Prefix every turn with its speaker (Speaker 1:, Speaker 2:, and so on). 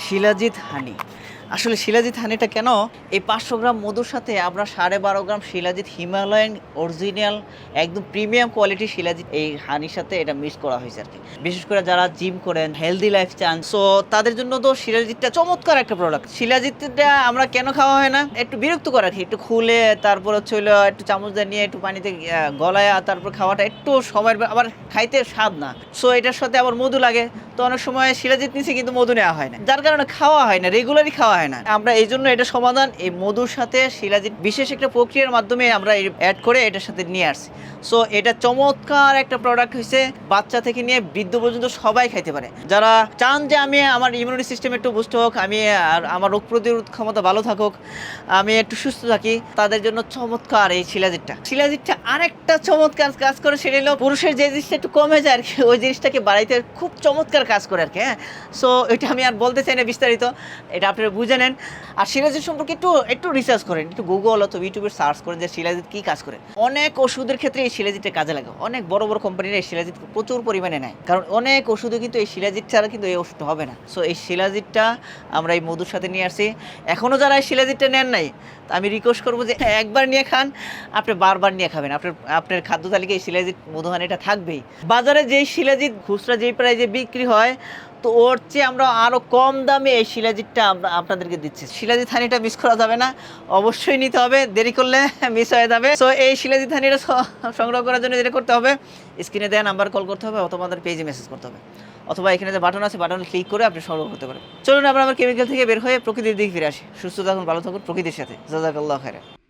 Speaker 1: শিলাজিৎ হানি। আসলে শিলাজিৎ হানিটা কেন, এই 500 গ্রাম মধুর সাথে আমরা 12.5 গ্রাম শিলাজিৎ হিমালয়ান অরিজিনাল একদম প্রিমিয়াম কোয়ালিটির শিলাজিৎ এই হানির সাথে এটা মিক্স করা হয়েছে আর কি। বিশেষ করে যারা জিম করেন, হেলদি লাইফ চান, সো তাদের জন্য তো শিলাজিৎটা চমৎকার একটা প্রোডাক্ট। শিলাজিৎটা আমরা কেন খাওয়া হয় না, একটু বিরক্তকর আর কি, একটু খুলে তারপর হচ্ছে হলো একটু চামচ দিয়ে নিয়ে একটু পানিতে গলায় তারপর খাওয়াটা একটু সময়ের আবার খাইতে স্বাদ না। সো এটার সাথে আবার মধু লাগে, তো অনেক সময় শিলাজিৎ নিচে কিন্তু মধু নেওয়া হয় না, যার কারণে খাওয়া হয় না, রেগুলারই খাওয়া হয় না। আমরা এই জন্য এটা সমাধান, এই মধুর সাথে শিলাজিৎ বিশেষ একটা প্রক্রিয়ার মাধ্যমে আমরা অ্যাড করে এটার সাথে নিয়ে আসছি। সো এটা চমৎকার একটা প্রোডাক্ট হয়েছে, বাচ্চা থেকে নিয়ে বৃদ্ধ পর্যন্ত সবাই খাইতে পারে। যারা চান যে আমি আমার ইমিউনিটি সিস্টেম একটু বুস্ট হোক, আমি আর আমার রোগ প্রতিরোধ ক্ষমতা ভালো থাকুক, আমি একটু সুস্থ থাকি, তাদের জন্য চমৎকার এই শিলাজিৎটা আরেকটা চমৎকার কাজ করে, সেটা হলো পুরুষের যে জিনিসটা একটু কমে যায় আর কি, ওই জিনিসটাকে বাড়াইতে খুব চমৎকার কাজ করে আর কি। হ্যাঁ, সো এটা আমি আর বলতে চাই না বিস্তারিত, এটা আপনারা বুঝে নেন। আর শিলাজিৎ সম্পর্কে একটু রিসার্চ করেন, একটু গুগল অথবা ইউটিউবে সার্চ করেন যে শিলাজিৎ কী কাজ করে। অনেক ওষুধের ক্ষেত্রে এই শিলাজিৎটা কাজে লাগে, অনেক বড় বড় কোম্পানিরা এই শিলাজিৎ প্রচুর পরিমাণে নেয়, কারণ অনেক ওষুধে কিন্তু এই শিলাজিৎ ছাড়া কিন্তু এই ওষুধ হবে না। সো এই শিলাজিৎটা আমরা এই মধুর সাথে নিয়ে আসছি। এখনও যারা এই শিলাজিৎটা নেন নাই, আমি রিকোয়েস্ট করবো যে একবার নিয়ে খান, আপনি বারবার নিয়ে খাবেন, আপনার খাদ্য তালিকায় এই শিলাজিৎ মধুহানিটা থাকবেই। বাজারে যেই শিলাজিৎ খুচরা যেই প্রাইজে বিক্রি হয়, তো ওর চেয়ে আমরা আরও কম দামে এই শিলাজিৎটা আমরা আপনাদেরকে দিচ্ছি। শিলাজিৎ হানিটা মিস করা যাবে না, অবশ্যই নিতে হবে, দেরি করলে মিস হয়ে যাবে। সো এই শিলাজিৎ হানিটা সংগ্রহ করার জন্য যেটা করতে হবে, স্ক্রিনে দেওয়া নাম্বার কল করতে হবে অথবা আমাদের পেজে মেসেজ করতে হবে, অথবা এখানে যে বাটন আছে বাটনে ক্লিক করে আপনি সংগ্রহ করতে পারেন। চলুন আমরা কেমিক্যাল থেকে বের হয়ে প্রকৃতির দিকে ফিরে আসি। সুস্থ থাকুন, ভালো থাকুন প্রকৃতির সাথে। জাযাকাল্লাহু খাইরান।